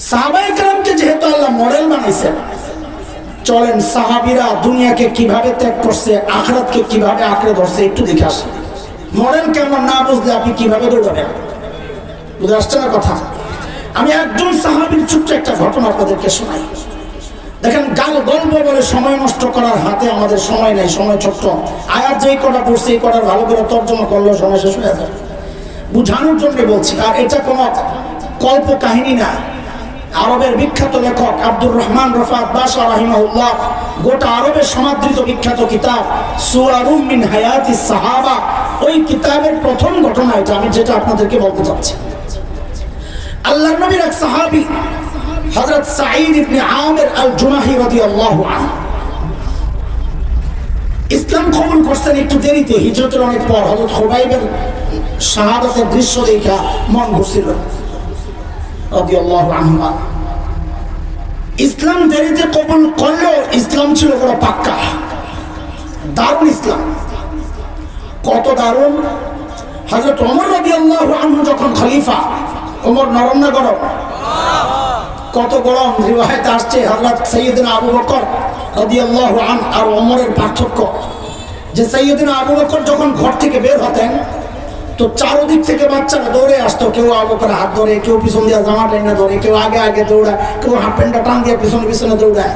সাহাবায়ে কেরামকে যেহেতু আল্লাহ মডেল বানাইছেন, চলেন সাহাবীরা দুনিয়াকে কিভাবে ত্যাগ করছে, আখিরাতকে কিভাবে আঁকড়ে ধরছে একটু দেখে আসি। মডেল কেমন না বুঝলে আপনি কিভাবে দৌড়াবেন? বুঝে আসছে না কথা? আমি একজন সাহাবীর ছোট্ট একটা ঘটনা আপনাদেরকে শোনাই। দেখেন, গল্প বলে সময় নষ্ট করার হাতে আমাদের সময় নেই, সময় ছোট্ট। আয়াত যেই কটা পড়ছে এই কটার ভালো করে তর্জমা করলেও সময় শেষ হয়ে যাবে। বুঝানোর জন্য বলছি, আর এটা কোনো কল্প কাহিনী না। আরবের বিখ্যাত লেখক আব্দুর রহমান রফাত বাশা রাহিমাহুল্লাহ গোটা আরবের সমাদৃত বিখ্যাত কিতাব সুরারুম মিন হায়াতিস সাহাবা, ওই কিতাবের প্রথম ঘটনা এটা আমি যেটা আপনাদেরকে বলতে চাচ্ছি। আল্লাহর নবীর এক সাহাবী হযরত সাঈদ ইবনে আমির আল জুমাহি রাদিয়াল্লাহু আনহু ইসলাম কবুল করছেন একটু দেরিতে, হিজরতের অনেক পর। হযরত খুবাইবের শাহাদাতের দৃশ্য দেখা মন ঘুরছিল রাদিয়াল্লাহু আনহু। ইসলাম দেরিতে কবুল করলেও ইসলাম ছিল বড় পাক্কা, দারুণ ইসলাম। কত দারুণ! হযরত ওমর রাদিয়াল্লাহু আনহু যখন খলিফা, ওমর নরম না গরম? কত গরম! রিওয়ায়াতে আসছে হযরত সাইয়্যিদনা আবু বকর রাদিয়াল্লাহু আনহু আর ওমরের পার্থক্য, যে সাইয়্যিদনা আবু বকর যখন ঘর থেকে বের হতেন তো চারদিক থেকে বাচ্চারা দৌড়ে আসতো। কেউ আবু বকরের হাত ধরে, কেউ পিছন দিয়ে জামা টেনে ধরে, কেউ আগে আগে দৌড়ায়, কেউ হাফ প্যান্টটা টান দিয়ে পিছনে পিছনে দৌড়ায়।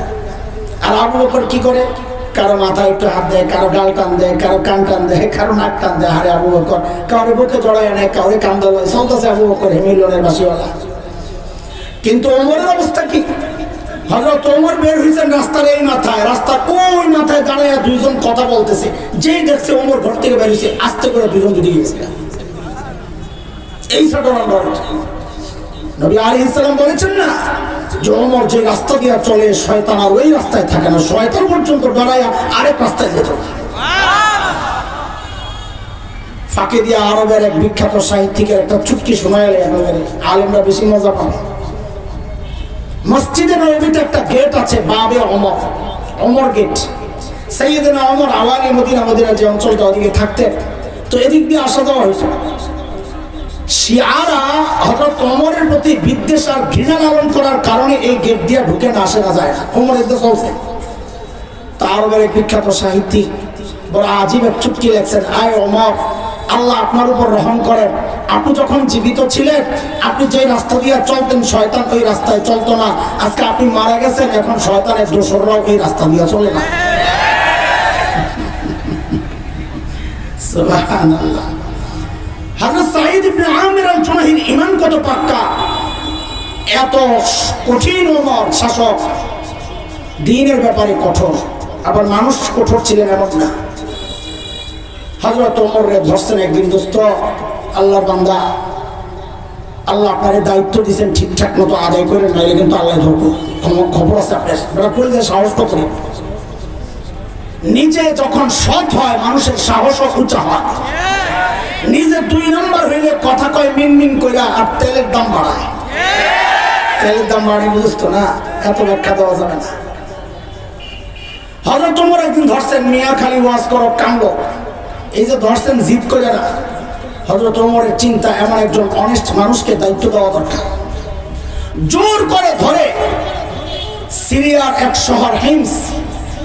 আর আবু বকর কি করে? কারো মাথায় একটু হাত দেয়, কারো গাল টান দেয়, কারো কান টান দেয়, কারো নাক টান দেয়। আরে আবু বকর কারো বুকে জড়ায় নেয়, কারো কান্দা লয়, চলতেছে আবু বকর মিলিয়নের বাসিওয়ালা। কিন্তু ওমরের অবস্থা কি? হযরত ওমর বের হয়েছেন রাস্তার এই মাথায়, রাস্তার ওই মাথায় দাঁড়ায় দুইজন কথা বলতেছে। যেই দেখছে ওমর ঘর থেকে বের হয়েছে, আস্তে করে দুইজন জুড়ে গেছে। এই ছোট নবী আলাইহিস সালাম বলেছেন না যে ওমর যে রাস্তা দিয়ে চলে শয়তান আর ওই রাস্তায় থাকে না, শয়তান পর্যন্ত ডরায়া আরেক রাস্তায় যেত। ফাঁকে দিয়ে আরবের এক বিখ্যাত সাহিত্যিকের একটা চুটকি শোনাইলে আপনাদের আলেমরা বেশি মজা পান। মসজিদে নববীতে একটা গেট আছে, বাবে ওমর, ওমর গেট। সাইয়্যিদনা ওমর আওয়ালি মদিনা যে অঞ্চলটা ওদিকে থাকতেন, তো এদিক দিয়ে আসা যাওয়া হয়েছে। শিয়ারা হযরত ওমরের প্রতি বিদ্বেষ আর ঘৃণা লালন করার কারণে এই গেট দিয়ে ঢুকে না আসে না যায় না, ওমরের দেশ চলছে। তার এক বিখ্যাত সাহিত্যিক বড় আজীব এক চুটকি লেখছেন, আয় ওমর, আল্লাহ আপনার উপর রহম করেন। আপনি যখন জীবিত ছিলেন, আপনি যে রাস্তা দিয়ে চলতেন শয়তান ওই রাস্তায় চলতো না। আজকে আপনি মারা গেছেন, এখন শয়তানের দোসররাও এই রাস্তা দিয়ে চলে না। সুবহানাল্লাহ। হযরত সাঈদ ইবনে আমির আল জুমাহির ঈমান কত পাক্কা! এত কঠিন ওমর শাসক, দ্বীনের ব্যাপারে কঠোর, আবার মানুষ কঠোর ছিলেন এমন না। হযরত ওমরে ধরছেন একদিন, দোস্ত আল্লাহর বান্দা, আল্লাহ আপনার দায়িত্ব দিয়েছেন, ঠিকঠাক মতো আদায় করে, নাইলে কিন্তু আল্লাহ ধরবো। খবর আছে আপনার, বেড়া করে দিয়ে সাহস কত। নিজে যখন সৎ হয় মানুষের সাহসও উঁচা হয়। নিজে দুই নম্বর হইলে কথা কয় মিন মিন কইরা, আর তেলের দাম বাড়ায়। তেলের দাম বাড়ায় বুঝতো না, এত ব্যাখ্যা দেওয়া যাবে না। হযরত ওমর একদিন ধরছেন, মিয়া খালি ওয়াজ করো কামলো, এই যে ধরছেন জিদ করে না। হযরত ওমরের চিন্তা, এমন একজন অনেস্ট মানুষকে দায়িত্ব দেওয়া দরকার। জোর করে ধরে সিরিয়ার এক শহর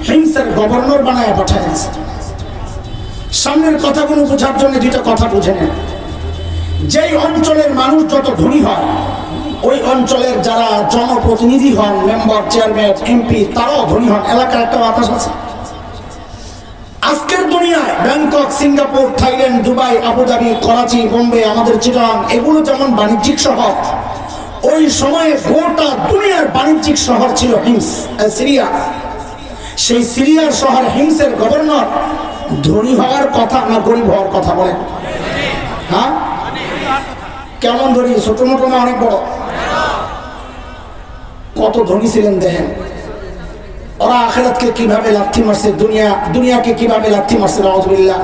হিমসের গভর্নর বানায় পাঠায় দিয়েছে। সামনের কথাগুলো বোঝার জন্য দুইটা কথা বুঝে নেন। যেই অঞ্চলের মানুষ যত ধনী হয়, ওই অঞ্চলের যারা জনপ্রতিনিধি হন, মেম্বার, চেয়ারম্যান, এমপি, তারাও ধনী হন। এলাকার একটা বাতাস আছে। আজকের দুনিয়ায় Bangkok, Singapore, Thailand, Dubai, Abu Dhabi, Karachi, Bombay, আমাদের চিটাগাং, এগুলো যেমন বাণিজ্যিক শহর, ওই সময়ে গোটা দুনিয়ার বাণিজ্যিক শহর ছিল সিরিয়া। সেই সিরিয়ার শহর হিমসের গভর্নর ধনী হওয়ার কথা না গরিব হওয়ার কথা বলেন? হ্যাঁ, কেমন ধনী? ছোট মোটো না অনেক বড়? কত ধনী ছিলেন দেখেন। ওরা আখিরাতকে কিভাবে লাথি মারছে, দুনিয়াকে কিভাবে লাথি মারছে, নাউযুবিল্লাহ,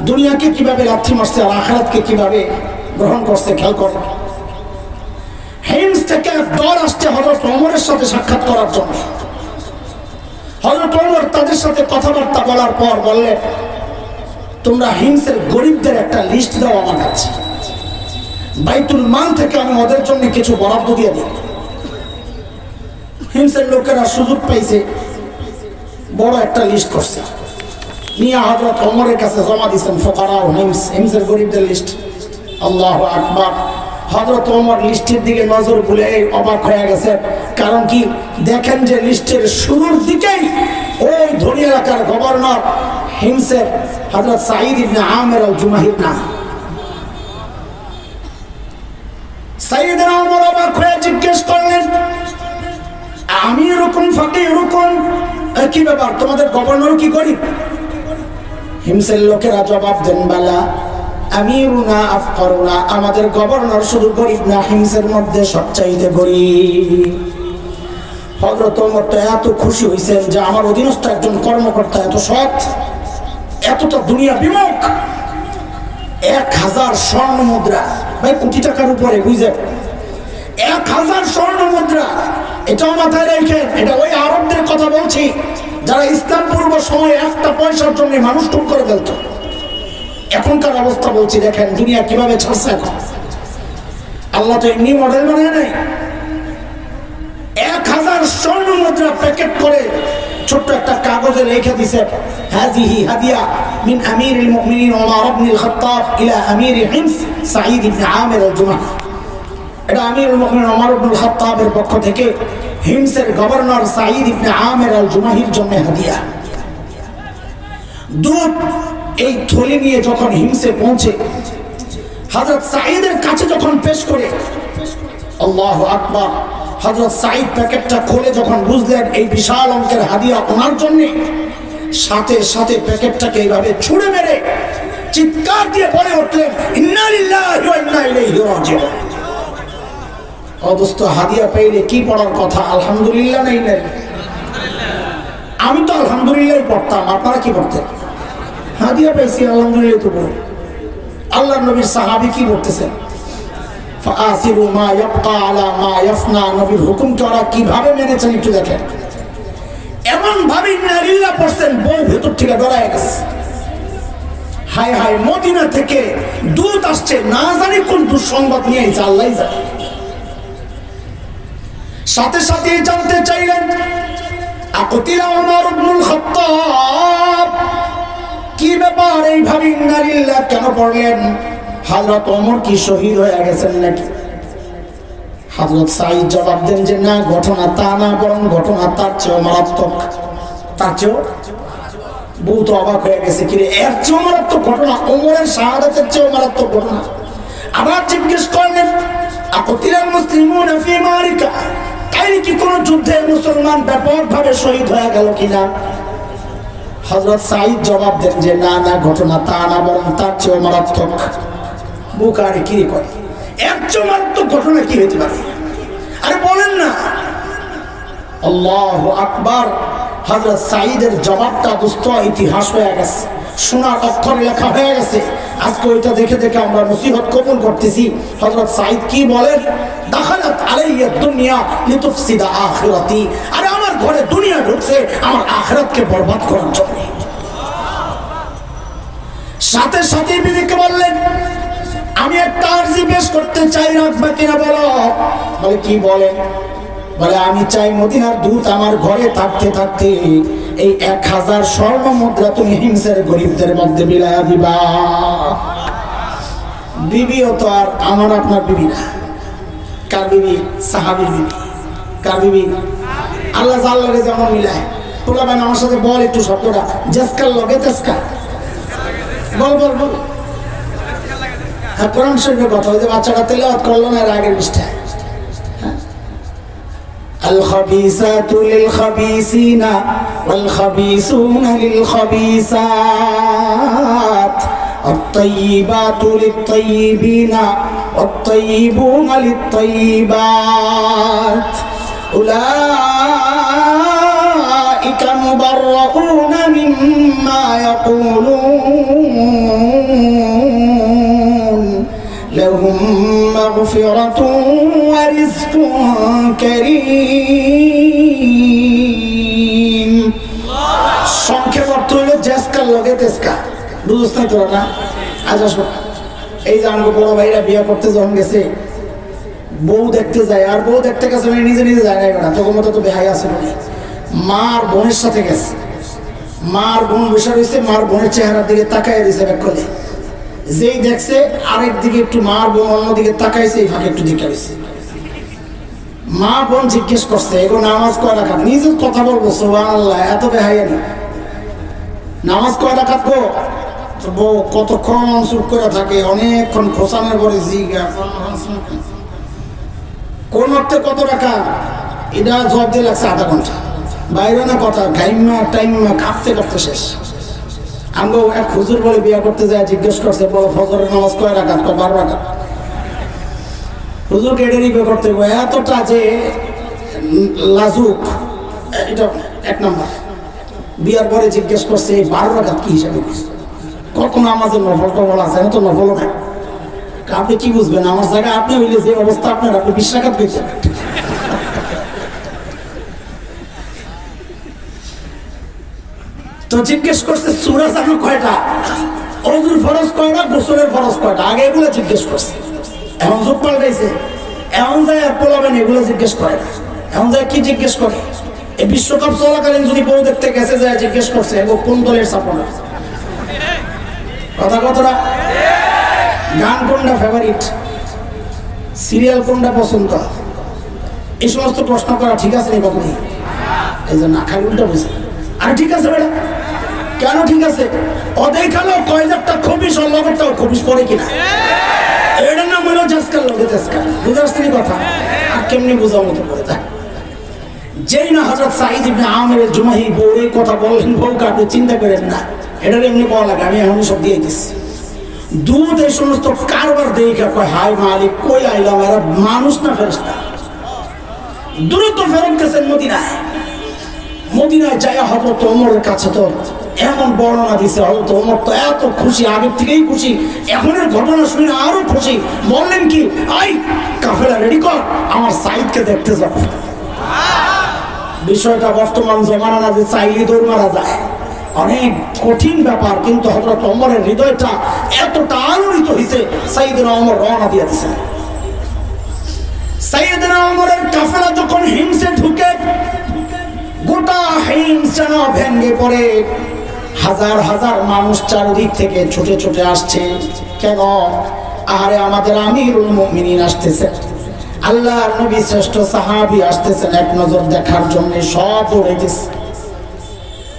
দুনিয়াকে কিভাবে লাথি মারছে আর আখিরাতকে কিভাবে গ্রহণ করছে, খেয়াল করে। হিমস থেকে দল আসছে হযরত ওমরের সাথে সাক্ষাৎ করার জন্য। হযরত ওমর তাদের সাথে কথাবার্তা বলার পর বললেন, তোমরা হিমসের গরিবদের একটা লিস্ট দাও আমার কাছে, বাইতুল মাল থেকে আমি ওদের জন্য কিছু বরাদ্দ দিয়ে দিই। হিমসের লোকেরা সুযোগ পাইছে, বড় একটা লিস্ট করছে, নিয়ে হযরত ওমরের কাছে জমা দিয়েছেন। ফুকারা ও হিমসের গরিবদের লিস্ট। আল্লাহু আকবার। হযরত ওমর লিস্টের দিকে নজর বুলে অবাক হয়ে গেছে। কারণ কি, দেখেন যে লিস্টের শুরুর দিকেই ওই ধনী এলাকার গভর্নর হিমসের হযরত সাঈদ ইবনে আমির আল জুমাহির নাম। সাইয়েদনা ওমর অবাক হয়ে জিজ্ঞেস করলেন, আমি এরকম ফাঁকে এরকম কি ব্যাপার, তোমাদের গভর্নর কি গরিব? হিমসের লোকেরা জবাব দেন, বালা আমিরুনা আফকারুনা, আমাদের গভর্নর শুধু গরিব না, হিমসের মধ্যে সবচাইতে গরিব। হযরত ওমর তো এত খুশি হয়েছেন যে আমার অধীনস্থ একজন কর্মকর্তা এত সৎ, এতটা দুনিয়া বিমুখ। 1000 স্বর্ণ মুদ্রা, ভাই কোটি টাকার উপরে, বুঝে 1000 স্বর্ণ মুদ্রা, এটাও মাথায় রেখে। এটা ওই আরবদের কথা বলছি যারা ইসলাম পূর্ব সময়ে একটা পয়সার জন্য মানুষ খুন করে ফেলত। এখনকার অবস্থা বলছি, দেখেন দুনিয়া কিভাবে ছাড়ছে এখন। আল্লাহ তো এমনি মডেল বানায় নাই। 1000 স্বর্ণ মুদ্রা প্যাকেট করে ছোট্ট একটা কাগজে লিখে দিয়েছে, হাযিহি হাদিয়া মিন আমিরুল মুমিনিন ওমর ইবনে আল খাত্তাব ইলা আমির হিমস সাঈদ ইবনে আমির আল জুমাহি। এটা আমিরুল মুমিনিন ওমর ইবনে আল খাত্তাবের পক্ষ থেকে হিমসের গভর্নর সাঈদ ইবনে আমির আল জুমাহির জন্য হাদিয়া। দুধ এই থলি নিয়ে যখন হিমসে পৌঁছে হযরত সাঈদের কাছে যখন পেশ করে, আল্লাহু আকবার, হযরত সাঈদ প্যাকেটটা খুলে যখন বুঝলেন এই বিশাল অঙ্কের হাদিয়া ওনার জন্য, সাথে সাথে প্যাকেটটাকে এইভাবে ছুঁড়ে মেরে চিৎকার দিয়ে বলে উঠলেন, ইন্না লিল্লাহি ওয়া ইন্না ইলাইহি রাজিউন। অদস্ত হাদিয়া পেলে কি পড়ার কথা? আলহামদুলিল্লাহ নাই নাই। আমি তো আলহামদুলিল্লাহ পড়তাম, আপনারা কি পড়তেন? হাদিয়া পেয়েছি আলহামদুলিল্লাহ তো বল। আল্লাহর নবীর সাহাবী কি বলতেছেন, ফাআসিরু মা ইয়াবকা আলা মা ইয়াফনা, নবীর হুকুমকে ওরা কিভাবে মেনেছেন একটু দেখেন। এমন ভাবে ইন্না লিল্লাহ পড়ছেন, বউ ভেতর থেকে ডরায় গেছে। হায় হায়, মদিনা থেকে দূত আসছে, না জানি কোন দুঃসংবাদ নিয়ে এসে, আল্লাহই জানে। সাথে সাথে জানতে চাইলেন, আকুতিলা ওমর ইবনুল খাত্তাব, কি ব্যাপার এইভাবে ইন্না লিল্লাহ কেন পড়লেন? হযরত ওমর কি শহীদ হয়ে গেছেন নাকি? হযরত সাঈদ জবাব দেন যে না, ঘটনা তা না, বরং ঘটনা তার চেয়েও মারাত্মক। তার চেয়েও? বউ তো অবাক হয়ে গেছে, কি রে, এর চেয়েও মারাত্মক ঘটনা? ওমরের শাহাদাতের চেয়েও মারাত্মক ঘটনা। আবার জিজ্ঞেস করলেন, আকুতিলাল মুসলিমুনা ফি মারিকা, তাই কি কোন যুদ্ধে মুসলমান ব্যাপকভাবে শহীদ হয়ে গেল কিনা? হযরত সাঈদ জবাব দেন যে না না, ঘটনা তা না, বরং তার চেয়েও মারাত্মক। বুখারী কি করে, এর চেয়ে মারাত্মক ঘটনা কি হতে পারে? আরে বলেন না। আল্লাহু আকবার। হযরত সাঈদের জবাবটা দোস্ত ইতিহাস হয়ে গেছে, সোনার অক্ষরে লেখা হয়ে গেছে। আজকে ওইটা দেখে দেখে আমরা নসিহত কবুল করতেছি। হযরত সাঈদ কি বলেন, দাখালাত আলাইয়া দুনিয়া লিতুফসিদা আখিরাতি, আরে আমার ঘরে দুনিয়া ঢুকছে আমার আখিরাতকে বরবাদ করার জন্য। সাথে সাথে বিবিকে বললেন, আমি একটা আরজি পেশ করতে চাই, রাখবা কিনা বলো? বলে কি বলেন? বলে আমি চাই মদিনার দূত আমার ঘরে থাকতে থাকতে এই 1000 স্বর্ণ মুদ্রা তুমি হিমসের গরিবদের মধ্যে বিলায়া দিবা। বিবিও তো আর আমার আপনার বিবি না। কার বিবি? সাহাবীর বিবি। কার বিবি? আল্লাহ যার লগে যেমন মিলায়। তোলা ভাই আমার সাথে বল একটু শব্দটা, জেসকার লগে তেসকা। বল বল বল। হ্যাঁ, কোরআন শরীফের কথা, ওই যে বাচ্চাটা তেলাওয়াত করলো না এর আগের পৃষ্ঠায়। الخبيثات للخبيثين والخبيثون للخبيثات الطيبات للطيبين والطيبون للطيبات أولئك مبرؤون مما يقولون لهم مغفرة ورزق كريم। সংক্ষেপ অর্থ হলো জেসকার লগে তেসকা। বুঝছ না তোরা? না আজ আসো, এই যে আমার বড় ভাইরা বিয়ে করতে যখন গেছে, বউ দেখতে যায়, আর বউ দেখতে গেছে মানে নিজে নিজে যায় না, বেটা তখন মতো তো বেহাই আছে বলে মার বোনের সাথে গেছে। মার বোন বসে রয়েছে, মার বোনের চেহারার দিকে তাকায় দিয়েছে ব্যাক করে, যেই দেখছে আরেক দিকে একটু মার বোন অন্যদিকে তাকাইছে, এই ফাঁকে একটু দিকে রয়েছে। মা বোন জিজ্ঞেস করছে এগো নামাজ কয় রাখাত, নিজের কথা বলবো সুবহানাল্লাহ, এত বেহাইয়া নি, নামাজ কয় রাখাত গো? বউ কতক্ষণ চুপ করে থাকে, অনেকক্ষণ খোসানোর পরে জিজ্ঞা কোন অর্থে কত রাখা, এটা জবাব দিয়ে লাগছে আধা ঘন্টা, বাইরে না কথা টাইমা টাইমা কাঁপতে কাঁপতে শেষ। আমগো এক হুজুর বলে বিয়ে করতে যায়, জিজ্ঞেস করছে বলো ফজরের নামাজ কয় রাখাত? 12 রাখাত। হুজুরকে এটা বিয়ে করতে হবে, এতটা যে লাজুক, এটা এক নম্বর। বিয়ার পরে জিজ্ঞেস করছে 12 রাখাত কি হিসাবে, কত নামাজের নফল টফল আছে, তো নফল না, আপনি কি বুঝবেন? আমার জায়গায় আপনি হইলে যে অবস্থা আপনার, আপনি 20 রাকাত পেয়েছেন। তো জিজ্ঞেস করছে সূরা জানো কয়টা, ওযুর ফরজ কয়টা, গোসলের ফরজ কয়টা, আগে এগুলো জিজ্ঞেস করছে। এখন যুগ পাল্টাইছে, এখন যায় আর পোলাবেন এগুলো জিজ্ঞেস করে না, এখন যায় কি জিজ্ঞেস করে? এই বিশ্বকাপ চলাকালীন যদি বউ দেখতে গেছে যায় জিজ্ঞেস করছে এগো কোন দলের সাপোর্টার, কথা কতটা, গান কোনটা ফেভারিট, সিরিয়াল কোনটা পছন্দ, এই সমস্ত প্রশ্ন করা ঠিক আছে নি কখনই? এই জন্য খালি উল্টা বুঝে। আর ঠিক আছে বেটা, কেন ঠিক আছে? অদেখালো কয়লারটা খবিস, অল্লগরটাও খবিস পড়ে কিনা, এটার নাম হলো জাসকাল লগে জাসকাল, বুঝে আসছে কথা? আর কেমনি বোঝার মতো করে দেয়। যেই না হযরত সাঈদ ইবনে আমির জুমাহি বউরে কথা বললেন, বউকে আপনি চিন্তা করেন না, এটার এমনি পাওয়া লাগে, আমি এখনই সব দিয়ে দিচ্ছি। দুধ এই সমস্ত কারবার দেখে কয় হাই মালিক কই আইলাম, এরা মানুষ না ফেরেশতা। দ্রুত ফেরত গেছেন মদিনায়। মদিনায় যায় হযরত ওমরের কাছে, তো এমন বর্ণনা দিছে, হযরত ওমর তো এত খুশি, আগের থেকেই খুশি, এখনের ঘটনা শুনে আরো খুশি। বললেন কি, আই কাফেলা রেডি কর, আমার সাঈদকে দেখতে যাব। বিষয়টা বর্তমান জমানা না যে চাইলে দৌড় মারা যায়, অনেক কঠিন ব্যাপার, কিন্তু হযরত ওমরের হৃদয়টা এতটা আলোড়িত হয়েছে, সাইয়েদনা ওমর রওনা দিয়ে দিয়েছেন। সাইয়েদনা ওমরের কাফেলা যখন হিমসে ঢুকে, গোটা হিমস যেন ভেঙে পড়ে, হাজার হাজার মানুষ চারদিক থেকে ছুটে ছুটে আসছে। কেন? আরে আমাদের আমিরুল মুমিনিন আসতেছে, আল্লাহর নবী শ্রেষ্ঠ সাহাবী আসতেছেন এক নজর দেখার জন্য, সব পড়ে গেছে।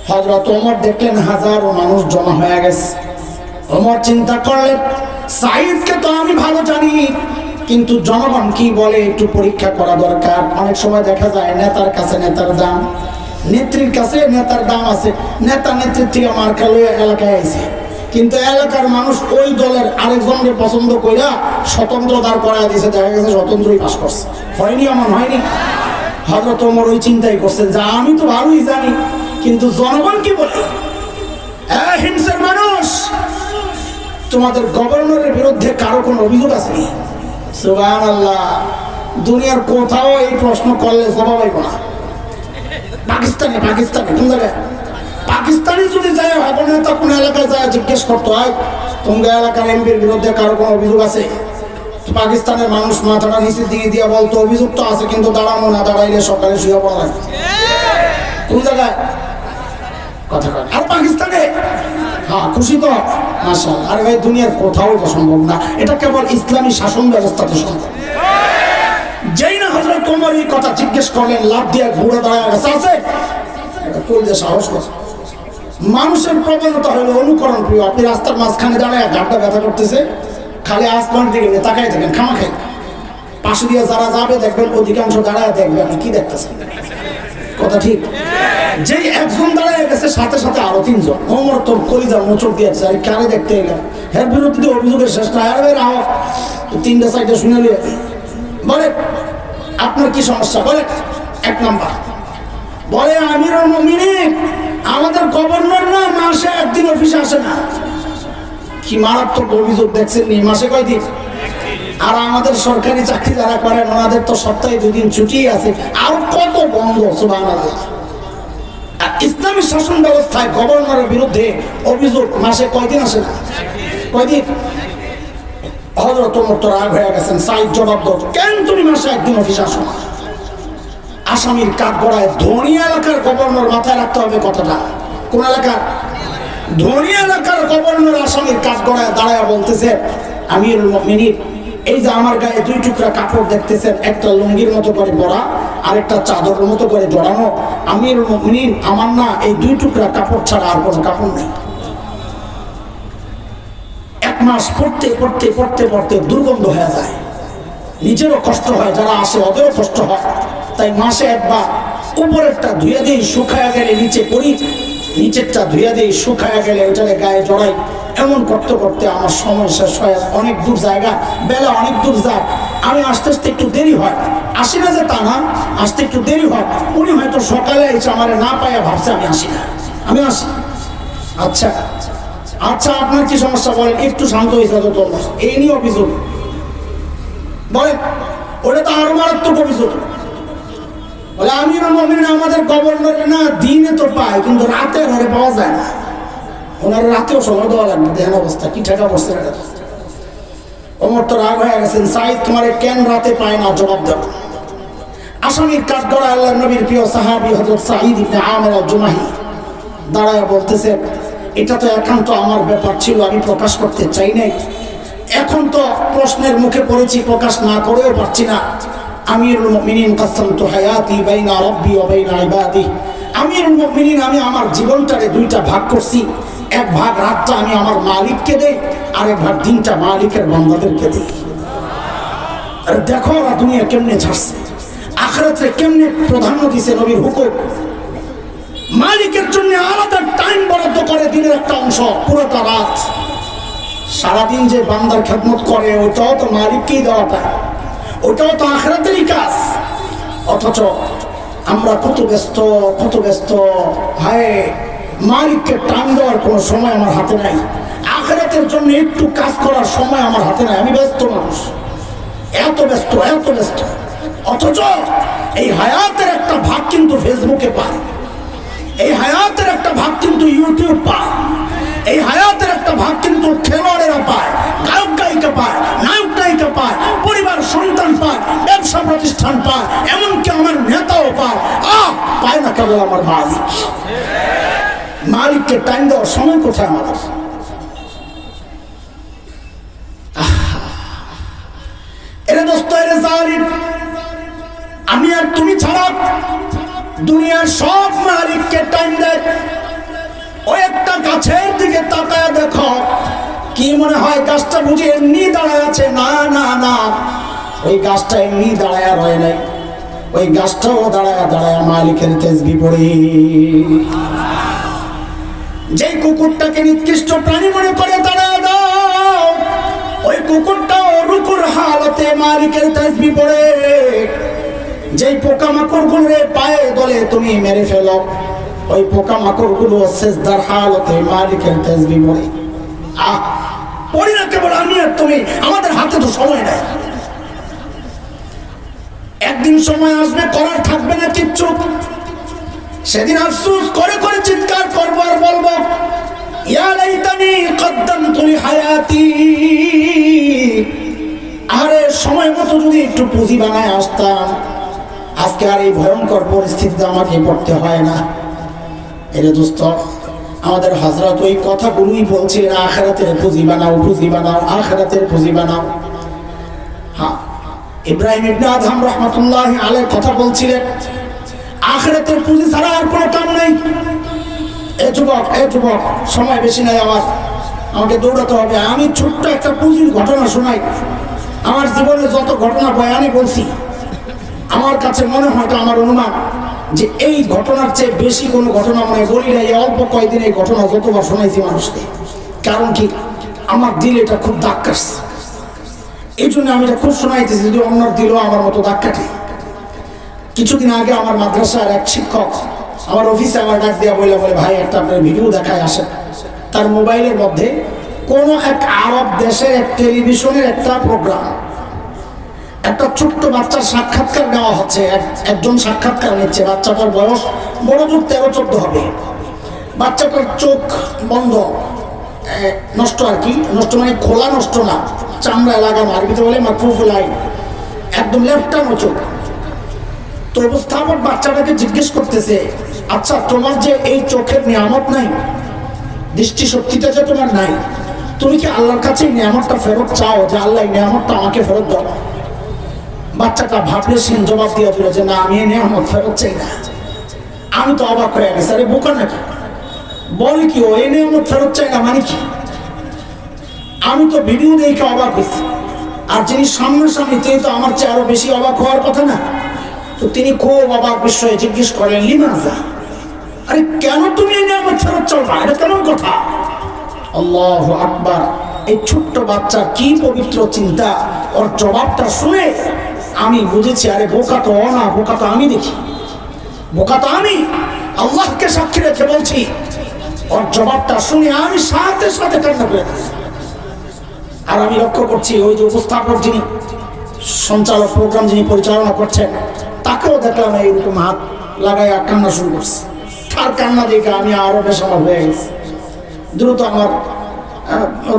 হযরত ওমর দেখলেন হাজারো মানুষ জমা হয়ে গেছে। ওমর চিন্তা করলেন সাঈদকে তো আমি ভালো জানি, কিন্তু জনগণ কি বলে একটু পরীক্ষা করা দরকার। অনেক সময় দেখা যায় নেতার কাছে নেতার দাম, নেত্রীর কাছে নেতার দাম আছে, নেতা নেত্রীর থেকে মার খেলে এলাকায় আইছে, কিন্তু এলাকার মানুষ ওই দলের আরেকজনকে পছন্দ কইরা স্বতন্ত্র দাঁড় করায় দিয়েছে, দেখা গেছে স্বতন্ত্রই পাস করছে। হয়নি? এমন হয়নি? হযরত ওমর ওই চিন্তাই করছেন যে আমি তো ভালোই জানি, কিন্তু জনগণ কি বলে? হিমসের মানুষ, তোমাদের গভর্নরের বিরুদ্ধে কারো কোনো অভিযোগ আছে? সুবহানাল্লাহ, দুনিয়ার কোথাও এই প্রশ্ন করলে জবাব পাইব না। পাকিস্তানে কোন জায়গায়? পাকিস্তানে যদি যায় এখন তো কোনো এলাকায় যায় জিজ্ঞেস করতে হয় তোমাদের এলাকার এমপির বিরুদ্ধে কারো কোনো অভিযোগ আছে? পাকিস্তানের মানুষ মাথাটা নিচের দিকে দিয়ে বলতো অভিযোগ তো আছে, কিন্তু দাঁড়ানো না, দাঁড়াইলে সকালে শুয়ে পড়া লাগে। কোন জায়গায় কথা কয়? আর পাকিস্তানে হ্যাঁ খুশি তো মাশাআল্লাহ। আরে ভাই দুনিয়ার কোথাও এটা সম্ভব না, এটা কেবল ইসলামী শাসন ব্যবস্থাতে সম্ভব। যেই না হযরত ওমর এই কথা জিজ্ঞেস করলেন, লাভ দিয়ে ঘুরে দাঁড়ায় গেছে, আছে এটা করলে সাহস কথা। মানুষের প্রবণতা হলো অনুকরণ প্রিয়। আপনি রাস্তার মাঝখানে দাঁড়ায় ঘাটটা ব্যথা করতেছে, খালি আসমানের দিকে তাকাই থাকেন, খামাখাই পাশে দিয়ে যারা যাবে দেখবেন অধিকাংশ দাঁড়ায় দেখবে আপনি কি দেখতেছেন, কথা ঠিক? যেই একজন দাঁড়ায় গেছে সাথে সাথে আরো তিনজন। ওমর তোর কলিজার মোচড় দিয়েছে, আর কারে দেখতে এলাম, এর বিরুদ্ধে অভিযোগের শেষ না, আর তিনটা সাইডে শুনে নিয়ে বলে আপনার কি সমস্যা, বলে এক নাম্বার বলে আমিরুল মুমিনিন আমাদের গভর্নর না মাসে একদিন অফিসে আসে না। কি মারাত্মক অভিযোগ দেখছেন, নি মাসে কয়দিন? আর আমাদের সরকারি চাকরি যারা করেন ওনাদের তো সপ্তাহে 2 দিন ছুটি আছে, আর কত বন্ধ। সুবহানাল্লাহ। ইসলামী শাসন ব্যবস্থায় গভর্নরের বিরুদ্ধে অভিযোগ মাসে কয়দিন আসে না? কয়দিন? হযরত ওমর তো রাগ হয়ে গেছেন। সাইদ জবাব দাও, কেন তুমি মাসে একদিন অফিস আসো? আসামির কাঠগড়ায় ধনী এলাকার গভর্নর, মাথায় রাখতে হবে কথাটা, কোন এলাকার? ধনী এলাকার গভর্নর আসামির কাঠগড়ায় দাঁড়ায় বলতেছে, আমিরুল মুমিনিন, এই যে আমার গায়ে দুই টুকরা কাপড় দেখতেছেন, একটা লুঙ্গির মতো করে পরা, আরেকটা চাদরের মতো করে জড়ানো, আমিরুল মুমিনিন, আমার না এই দুই টুকরা কাপড় ছাড়া আর কোনো কাপড় নেই। এক মাস পড়তে পড়তে পড়তে পড়তে দুর্গন্ধ হয়ে যায়, নিজেরও কষ্ট হয়, যারা আসে ওদেরও কষ্ট হয়। তাই মাসে একবার উপরেরটা ধুয়ে দিই, শুকায়া গেলে নিচে পড়ি, নিচেরটা ধুয়ে দিই, শুকায়া গেলে ওইটারে গায়ে জড়াই। এমন করতে করতে আমার সময় শেষ হয়, অনেক দূর জায়গা, বেলা অনেক দূর যায়, আমি আসতে আসতে একটু দেরি হয়। আসি না যে তা না, আসতে একটু দেরি হয়। উনি হয়তো সকালে এসে আমার না পাইয়া ভাবছে আমি আসি না, আমি আসি। আচ্ছা আচ্ছা, আপনার কি সমস্যা বলেন? একটু শান্ত হয়েছে তো তোমরা, এই নিয়ে অভিযোগ বলেন। ওটা তো আরো মারাত্মক অভিযোগ। বলে আমিরুল মুমিনিন আমাদের গভর্নর না দিনে তো পায়, কিন্তু রাতে ঘরে পাওয়া যায় না। ওনার রাতেও সময় দেওয়া লাগবে, দেখেন অবস্থা কি ঠেকা পড়ছে। ওমর তো রাগ হয়ে গেছেন, সাইদ তোমারে কেন রাতে পায় না, জবাব দাও। আসামির কাঠগড়ায় আল্লাহর নবীর প্রিয় সাহাবী হযরত সাঈদ ইবনে আমির আল-জুমাহি দাঁড়ায় বলতেছে, এটা তো একান্ত আমার ব্যাপার ছিল, আমি প্রকাশ করতে চাই নাই। এখন তো প্রশ্নের মুখে পড়েছি, প্রকাশ না করেও পারছি না। আমিরুল মুমিনিন কাসামতু হায়াতি বাইনা রাব্বি ওয়া বাইনা ইবাদি। আমিরুল মুমিনিন, আমি আমার জীবনটাকে দুইটা ভাগ করছি। এক ভাগ রাতটা আমি আমার মালিককে দেই, আরেক ভাগ দিনটা মালিকের বান্দাদেরকে দেই। আর দেখো ওরা দুনিয়া কেমনে ছাড়ছে, আখিরাতে কেমনে প্রাধান্য দিছে নবীর হুকুম। মালিকের জন্য আলাদা টাইম বরাদ্দ করে, দিনের একটা অংশ, পুরোটা রাত। সারাদিন যে বান্দার খেদমত করে, ওটাও তো মালিককেই দেওয়াটা, ওটাও তো আখিরাতেরই কাজ। অথচ আমরা কত ব্যস্ত, কত ব্যস্ত। হায়, মালিককে টাইম দেওয়ার কোনো সময় আমার হাতে নাই, আখিরাতের জন্য একটু কাজ করার সময় আমার হাতে নাই। আমি ব্যস্ত মানুষ, এত ব্যস্ত, এত ব্যস্ত। অথচ এই হায়াতের একটা ভাগ কিন্তু ফেসবুকে পায়, এই হায়াতের একটা ভাগ কিন্তু ইউটিউব পায়, এই হায়াতের একটা ভাগ কিন্তু খেলোয়াড়েরা পায়, গায়ক গায়িকা পায়, নায়ক নায়িকা পায়, পরিবার সন্তান পায়, ব্যবসা প্রতিষ্ঠান পায়, এমনকি আমার নেতাও পায়। পায় না কেবল আমার মালিক। মালিককে টাইম দেওয়ার সময় কোথায় আমাদের? এরে দোস্ত, এরে জালিম, আমি আর তুমি ছাড়া দুনিয়ার সব মালিককে টাইম দেয়। ওই একটা গাছের দিকে তাকায় দেখো, কি মনে হয় গাছটা বুঝি এমনি দাঁড়ায় আছে? না না না, ওই গাছটা এমনি দাঁড়ায় রয় নাই, ওই গাছটাও দাঁড়ায় দাঁড়ায় মালিকের তাসবিহ পড়ে। যেই কুকুরটাকে নিকৃষ্ট প্রাণী মনে করে দাঁড়ায় দাও, ওই কুকুরটাও রুকুর হালতে মালিকের তাসবিহ পড়ে। যেই পোকামাকড় গুলোর পায়ে দলে তুমি মেরে ফেলো, ওই পোকামাকড় গুলো সিজদার হালতে মালিকের তাসবিহ পড়ে। পড়ি না কেবল আমি আর তুমি, আমাদের হাতে তো সময় নাই। একদিন সময় আসবে, করার থাকবে না কিচ্ছু। সেদিন আফসোস করে করে চিৎকার করবো আর বলবো, ইয়া লাইতানি কদ্দামতু লিহায়াতি। আরে সময় মতো যদি একটু পুঁজি বানায় আসতাম, আজকে আর এই ভয়ঙ্কর পরিস্থিতিতে আমাকে পড়তে হয় না। এরে দোস্ত, আমাদের হযরত ওই কথাগুলোই বলছিলেন, আখিরাতের পুঁজি বানাও, পুঁজি বানাও, আখিরাতের পুঁজি বানাও। হ্যাঁ, ইব্রাহিম ইবনে আদহাম রাহমাতুল্লাহি আলাইহি কথা বলছিলেন, আখিরাতের পুঁজি ছাড়া আর কোনো কাম নাই। এ যুবক, সময় বেশি নাই আমার, আমাকে দৌড়াতে হবে। আমি ছোট্ট একটা পুঁজির ঘটনা শোনাই। আমার জীবনে যত ঘটনা বয়ানে বলছি, আমার কাছে মনে হয়, আমার অনুমান যে এই ঘটনার চেয়ে বেশি কোনো ঘটনা মনে বলি না। এই অল্প কয়েকদিন এই ঘটনা যতবার শোনাইছি মানুষকে, কারণ কি আমার দিল এটা খুব দাগ কাটছে, এই জন্য আমি এটা খুব শোনাইতেছি, যদি অন্যর দিলও আমার মতো দাগ কাটে। কিছুদিন আগে আমার মাদ্রাসার এক শিক্ষক আমার অফিসে আমার ডাক দিয়া বলে, ভাই একটা আপনার ভিডিও দেখায় আসেন। তার মোবাইলের মধ্যে কোন এক আরব দেশের এক টেলিভিশনের একটা প্রোগ্রাম, একটা ছোট্ট বাচ্চার সাক্ষাৎকার নেওয়া হচ্ছে। একজন সাক্ষাৎকার নিচ্ছে, বাচ্চাটার বয়স বড় জোর 13-14 হবে। বাচ্চাটার চোখ বন্ধ, নষ্ট আর কি, নষ্ট মানে খোলা নষ্ট না, চামড়ায় লাগানো, আরবিতে বলে মাকফুফুল আইন, একদম লেফটানো চোখ। তো উপস্থাপক বাচ্চাটাকে জিজ্ঞেস করতেছে, আচ্ছা তোমার যে এই চোখের নিয়ামত নাই, দৃষ্টিশক্তিটা যে তোমার নাই, তুমি কি আল্লাহর কাছে এই নিয়ামতটা ফেরত চাও যে আল্লাহ এই নিয়ামতটা আমাকে ফেরত দাও? বাচ্চাটা ভাবলে সিন জবাব দিয়ে দিল যে না, আমি এই নিয়ামত ফেরত চাই না। আমি তো অবাক হয়ে গেছি, আরে বোকা নাকি, বলে কি ও এই নিয়ামত ফেরত চাই না মানে কি? আমি তো ভিডিও দেখে অবাক হয়েছি, আর যিনি সামনাসামনি তিনি তো আমার চেয়ে আরো বেশি অবাক হওয়ার কথা না। তো তিনি খুব অবাক বিষয়ে জিজ্ঞেস করলেন, লিমাজা, আরে কেন তুমি এই নিয়ামত ফেরত চাও না, এটা কেমন কথা? আল্লাহু আকবার। এই ছোট্ট বাচ্চা কি পবিত্র চিন্তা, ওর জবাবটা শুনে আমি বুঝেছি, আরে বোকা তো ও না, বোকা তো আমি, দেখি বোকা তো আমি। আল্লাহকে সাক্ষী রেখে বলছি, ওর জবাবটা শুনে আমি সাথে সাথে কান্না করে দিয়েছি। আর আমি লক্ষ্য করছি ওই যে উপস্থাপক যিনি, সঞ্চালক, প্রোগ্রাম যিনি পরিচালনা করছেন, তাকেও দেখলাম এইরকম হাত লাগাই কান্না শুরু করছে। তার কান্না দেখে আমি আরো বেসামাল হয়ে গেছি। দ্রুত আমার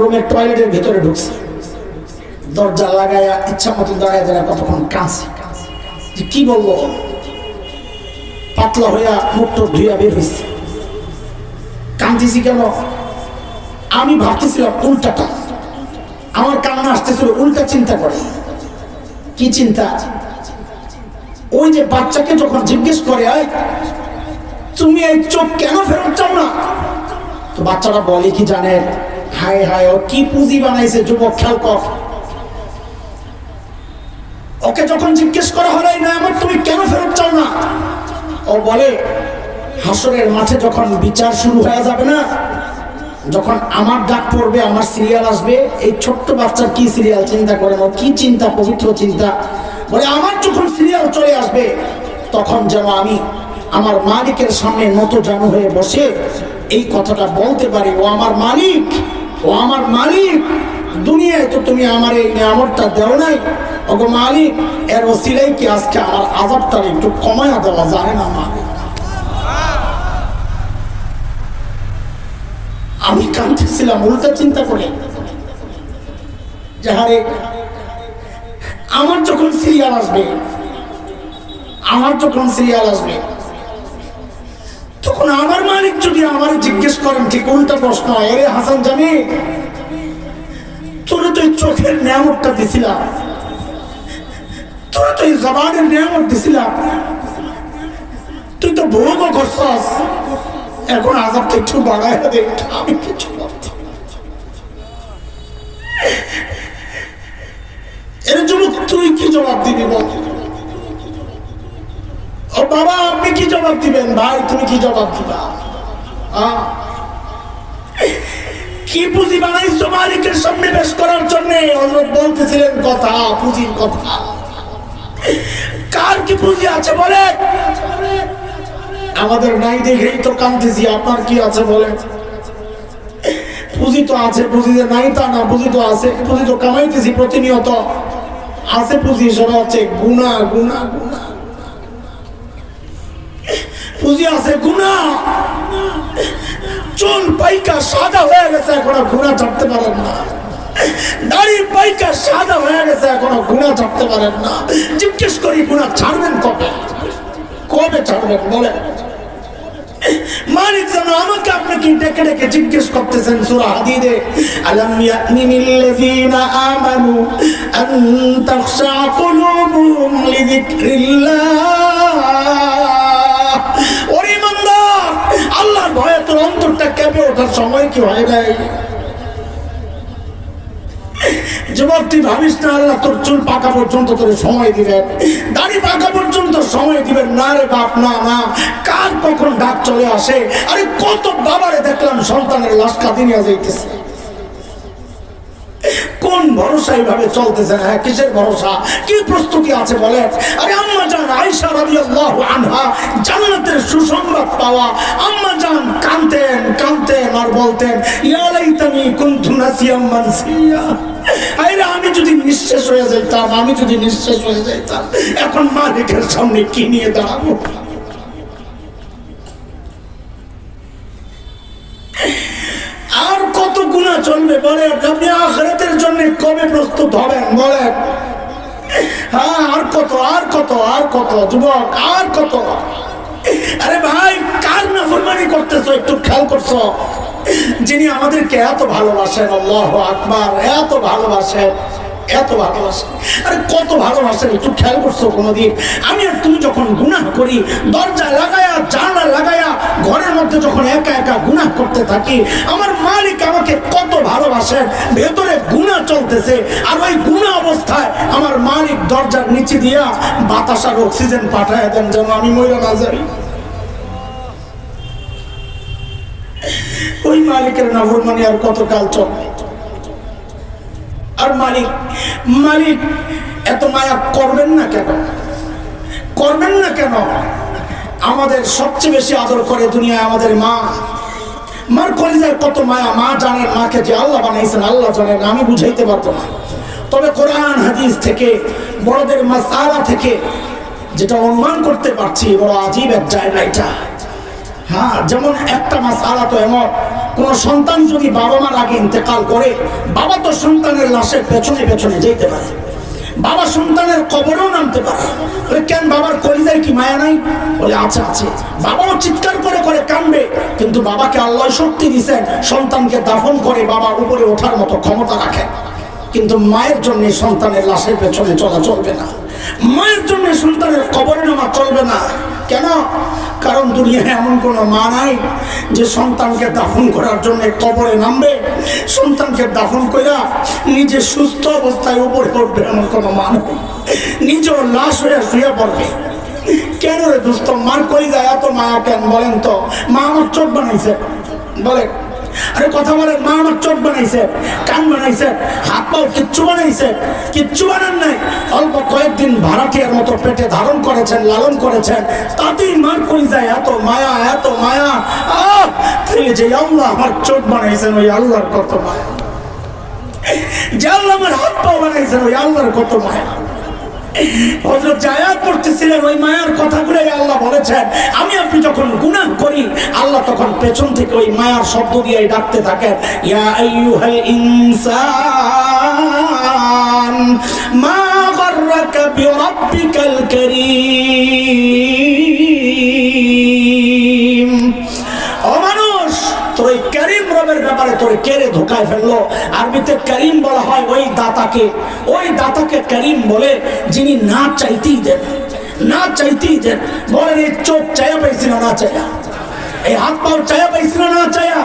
রুমের টয়লেটের ভিতরে ঢুকছে, দরজা লাগাইয়া ইচ্ছা মতো দাঁড়ায় দাঁড়ায় কতক্ষণ কাঁদছি, যে কি বলবো, পাতলা হইয়া মুখটা ধুইয়া বের হয়েছে। কাঁদতেছি কেন? আমি ভাবতেছিলাম উল্টাটা, আমার কান্না আসতেছিল উল্টা চিন্তা করে। কি চিন্তা? ওই যে বাচ্চাকে যখন জিজ্ঞেস করে, তুমি এই চোখ কেন ফেরত চাও না, তো বাচ্চারা বলে কি জানেন, হায় হায় ও কি পুঁজি বানাইছে যুবক, খেয়াল কর। ওকে যখন জিজ্ঞেস করা হলো এই নিয়ামত তুমি কেন ফেরত চাও না, ও বলে হাসরের মাঠে যখন বিচার শুরু হয়ে যাবে না, যখন আমার ডাক পড়বে, আমার সিরিয়াল আসবে, এই ছোট্ট বাচ্চার কি সিরিয়াল চিন্তা করেন, ও কি চিন্তা, পবিত্র চিন্তা। বলে আমার যখন সিরিয়াল চলে আসবে, তখন যেন আমি আমার মালিকের সামনে নত জানু হয়ে বসে এই কথাটা বলতে পারি, ও আমার মালিক, ও আমার মালিক, দুনিয়ায় তো তুমি আমার এই নিয়ামতটা দেও নাই, ওগো মালিক, এর ওসিলাই কি আজকে আমার আযাবটা একটু কমায়া দেওয়া যায় না মালিক? আমি কাঁদতেছিলাম উল্টা চিন্তা করে, যে হারে আমার যখন সিরিয়াল আসবে, আমার যখন সিরিয়াল আসবে, তখন আমার মালিক যদি আমার জিজ্ঞেস করেন ঠিক উল্টা প্রশ্ন, এরে হাসান জানি তোরে তো চোখের নিয়ামতটা দিছিলাম, তোরে তো জবানের নিয়ামত দিছিলাম, তুই তো ভোগও করছস, এখন আযাবটা একটু বাড়ায় দে, আমি কিছু বলতে। এর জন্য তুই কি জবাব দিবি বল? ও বাবা আপনি কি জবাব দিবেন? ভাই তুমি কি জবাব দিবা? কি পুঁজি বানাইছো মালিকের সামনে পেশ করার জন্য? হযরত বলতেছিলেন কথা, পুঁজির কথা। কার কি পুঁজি আছে বলে? আমাদের নাই দেখেই তো কাঁদতেছি, আপনার কি আছে বলেন? পুঁজি তো আছে, পুঁজি যে নাই তা না, পুঁজি তো আছে, পুঁজি তো কামাইতেছি প্রতিনিয়ত, আছে পুঁজি, সেটা হচ্ছে গুনাহ, গুনাহ, গুনাহ। পুঁজি আছে গুনাহ, চুল পাইকা সাদা হয়ে গেছে, এখনো গুনাহ ছাড়তে পারেন না, দাড়ি পাইকা সাদা হয়ে গেছে, এখনো গুনাহ ছাড়তে পারেন না। জিজ্ঞেস করি গুনাহ ছাড়বেন কবে? কবে ছাড়বেন বলেন? মালিক যেন আমাকে আপনাকে ডেকে ডেকে জিজ্ঞেস করতেছেন সূরা হাদীদে, আলাম ইয়ানিল্লাযীনা আমানু আন তাখশা কুলুবুহুম লিযিকরিল্লাহ। ওরে ইমানদার, আল্লাহর ভয়ে তোর অন্তরটা কেঁপে ওঠার সময় কি হয় নাই? যুবক তুই ভাবিস না আল্লাহ তোর চুল পাকা পর্যন্ত তোর সময় দিবেন, দাড়ি পাকা পর্যন্ত সময় দিবেন না রে বাপ, না না। কার কখন ডাক চলে আসে, আরে কত বাবারে দেখলাম সন্তানের লাশ কাঁদি নিয়ে যাইতেছে, কোন ভরসা এইভাবে চলতেছে না? কিসের ভরসা, কি প্রস্তুতি আছে বলে? আরে আম্মা জান আয়েশা রাদিয়াল্লাহু আনহা জান্নাতের সুসংবাদ পাওয়া আম্মা জান কাঁদতেন কাঁদতেন আর বলতেন, ইয়া লাইতানি কুনতু নাসিয়াম মানসিয়া, আরে আমি যদি নিঃশেষ হয়ে যাইতাম, আমি যদি নিঃশেষ হয়ে যাইতাম, এখন মালিকের সামনে কি নিয়ে দাঁড়াবো? আর কত গুনাহ চলবে? বলেন আপনি আখিরাতের জন্য কবে প্রস্তুত হবেন? বলেন। হ্যাঁ, আর কত আর কত আর কত যুবক, আর কত? আরে ভাই, কার নাফরমানি করতেছো একটু খেয়াল করছো? যিনি আমাদেরকে এত ভালোবাসেন, আল্লাহু আকবার, এত ভালোবাসেন, এত ভালোবাসেন। আরে কত ভালোবাসেন একটু খেয়াল করছো কোনোদিন? আমি আর তুমি যখন গুনাহ করি, দরজা লাগায়া জানালা লাগায়া ঘরের মধ্যে যখন একা একা গুনাহ করতে থাকি, আমার মালিক আমাকে কত ভালোবাসেন। ভেতরে গুনাহ চলতেছে, আর ওই গুনাহ অবস্থায় আমার মালিক দরজার নিচে দিয়া বাতাস আর অক্সিজেন পাঠায় দেন যেন আমি মরে না যাই। ওই মালিকের নাফরমানি আর কতকাল চলবে? আর মালিক এত মায়া করবেন না কেন? করবেন না কেন? আমাদের সবচেয়ে বেশি আদর করে দুনিয়ায় আমাদের মা। মার কলিজায় কত মায়া, মা জানেন। মাকে যে আল্লাহ বানাইছেন আল্লাহ জানেন, আমি বুঝাইতে পারবো না। তবে কোরআন হাদিস থেকে, বড়দের মাসআলা থেকে যেটা অনুমান করতে পারছি, বড় আজীব এক জায়গা এটা। হ্যাঁ, যেমন একটা মাসআলা তো এমন, কোন সন্তান যদি বাবা মার আগে ইন্তেকাল করে, বাবা তো সন্তানের লাশের পেছনে পেছনে যেতে পারে, বাবা সন্তানের কবরেও নামতে পারে। কেন, বাবার কলিজায় কি মায়া নাই? বলে আছে আছে। বাবাও চিৎকার করে করে কাঁদবে, কিন্তু বাবাকে আল্লাহ শক্তি দিয়েছেন, সন্তানকে দাফন করে বাবা উপরে ওঠার মতো ক্ষমতা রাখে। কিন্তু মায়ের জন্য সন্তানের লাশের পেছনে চলা চলবে না, মায়ের জন্য সন্তানের কবরে নামা চলবে না। কেন? কারণ দুনিয়ায় এমন কোনো মা নাই যে সন্তানকে দাফন করার জন্য কবরে নামবে, সন্তানকে দাফন করে নিজে সুস্থ অবস্থায় উপরে উঠবে, এমন কোনো মা নেই। নিজেও লাশ হয়ে শুয়ে পড়বে। কেন রে দোস্ত, মার কলিজায় এত মায়া কেন? বলেন তো। মা আমার চোখ বানাইছে, বলেন। আরে কথা বলেন। মা আমার চোখ বানাইছে, কান বানাইছে, হাত পাও কিচ্ছু বানাইছে? কিচ্ছু বানান নাই। অল্প কয়েকদিন ভাড়াটিয়ার মতো পেটে ধারণ করেছেন, লালন করেছেন, তাতেই মার কলিজায় এত মায়া, এত মায়া। তাহলে যে আল্লাহ আমার চোখ বানাইছেন, ওই আল্লাহর কত মায়া। যে আল্লাহ আমার হাত পাও বানাইছেন, ওই আল্লাহর কত মায়া। হযরত আয়াত পড়তেছিলেন, ওই মায়ার কথাগুলোই আল্লাহ বলেছেন। আমি আপনি যখন গুনাহ করি, আল্লাহ তখন পেছন থেকে ওই মায়ার শব্দ দিয়ে ডাকতে থাকেন, ইয়া আইয়ুহাল ইনসান মা গাররাকা বিরাব্বিকাল কারীম। ও মানুষ, তোর ওই কারীম রবের ব্যাপারে তোর কেড়ে ধোকায় ফেললো। আরবিতে কারীম বলা হয় ওই দাতাকে, ওই দাতাকে কারীম বলে যিনি না চাইতেই দেন, না চাইতেই দেন। বলেন, এই চোখ চায়া পাইছিল না চায়া? এই হাত পাও চায়া পাইছিল না চায়া?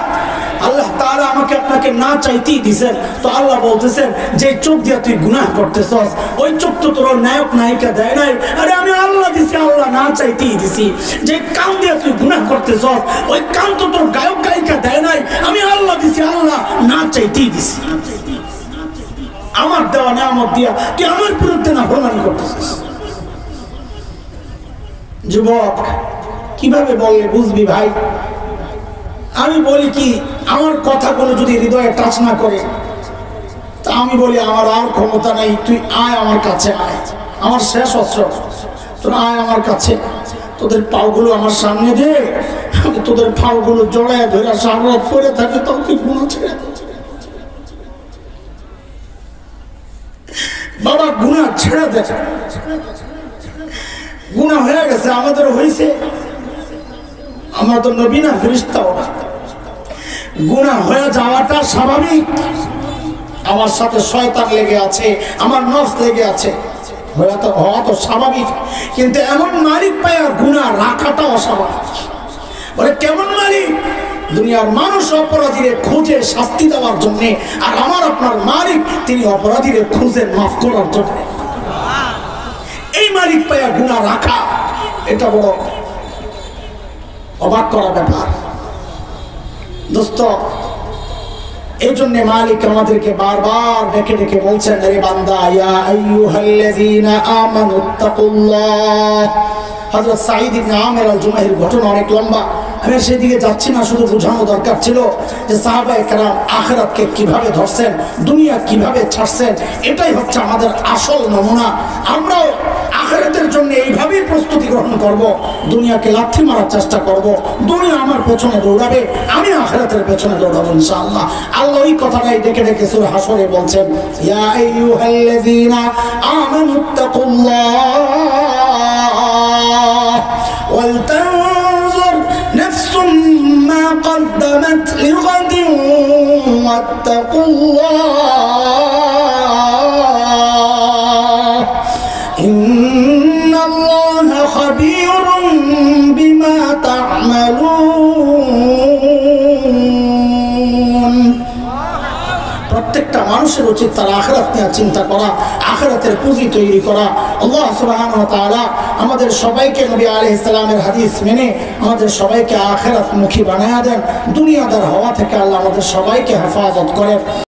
আল্লাহ তাআলা আমাকে আপনাকে না চাইতেই দিছেন। তো আল্লাহ বলতেছেন, যে চোখ দিয়ে তুই গুনাহ করতেছস, ওই চোখ তো তোর নায়ক নায়িকা দেয় নাই। আরে আমি আল্লাহ দিছি, আল্লাহ না চাইতেই দিছি। যে কান দিয়ে তুই গুনাহ করতেছস, ওই কান তো তোর গায়ক গায়িকা দেয় নাই। আমি আল্লাহ দিছি, আল্লাহ না চাইতেই দিছি। আমার দেওয়া নিয়ামত দিয়া তুই আমার বিরুদ্ধে নাফরমানি করতেছিস। যুবক, কিভাবে বললে বুঝবি ভাই? আমি বলি কি, আমার কথাগুলো যদি হৃদয়ে টাচ না করে, তা আমি বলি আমার আর ক্ষমতা নাই, তুই আয় আমার কাছে, আয়, আমার শেষ অস্ত্র, তোরা আয় আমার কাছে, তোদের পাওগুলো আমার সামনে দে, আমি তোদের পাওগুলো জড়ায় ধরে সারা করে থাকি, তখন তুই গুনাহ ছেড়ে দে। বাবা গুনাহ ছেড়ে দে। গুনাহ হয়ে গেছে, আমাদের হয়েছে, আমরা তো নবী না, ফেরেশতাও না। গুনাহ হয়ে যাওয়াটা স্বাভাবিক। আমার সাথে শয়তান লেগে আছে, আমার নফস লেগে আছে, হওয়া তো স্বাভাবিক। কিন্তু এমন মালিক পায়া গুনাহ রাখাটা অস্বাভাবিক। বলে কেমন মালিক? দুনিয়ার মানুষ অপরাধীরে খুঁজে শাস্তি দেওয়ার জন্য, আর আমার আপনার মালিক তিনি অপরাধীরে খুঁজে মাফ করার জন্য। এই মালিক পায়া গুনাহ রাখা, এটা বড় অবাক করা ব্যাপার দোস্ত। এই জন্য মালিক আমাদেরকে বারবার ডেকে ডেকে বলছেন, আরে বান্দা, ইয়া আইয়ুহাল্লাযীনা আমানুত্তাকুল্লাহ। হযরত সাঈদ ইবনে আমির আল-জুমাহির ঘটনা অনেক লম্বা, আমি সেদিকে যাচ্ছি না, শুধু বোঝানো দরকার ছিল যে সাহাবায়ে কেরাম আখিরাতকে কিভাবে ধরছেন, দুনিয়া কিভাবে ছাড়ছেন। এটাই হচ্ছে আমাদের আসল নমুনা। আমরাও আখিরাতের জন্য এইভাবেই প্রস্তুতি গ্রহণ করব, দুনিয়াকে লাথি মারার চেষ্টা করব, দুনিয়া আমার পেছনে দৌড়াবে, আমি আখিরাতের পেছনে দৌড়াবো ইনশাআল্লাহ। আল্লাহ ওই কথাটাই ডেকে ডেকে সূরা হাশরে বলছেন, ইয়া আইয়ুহাল্লাযীনা আমানুত্তাকুল্লাহ ওয়াল তানজুর নাফসুম মা قدمت لغد واتقوا الله إن الله خبير بما تعملون। প্রত্যেকটা মানুষের উচিত তার আখিরাত নিয়ে চিন্তা করা, আখিরাতের পুঁজি তৈরি করা। আল্লাহ সুবহানাহু ওয়া তাআলা আমাদের সবাইকে নবী আলাইহিস সালামের হাদিস মেনে আমাদের সবাইকে আখিরাতমুখী বানায়া দেন। দুনিয়াদার হওয়া থেকে আল্লাহ আমাদের সবাইকে হেফাজত করেন।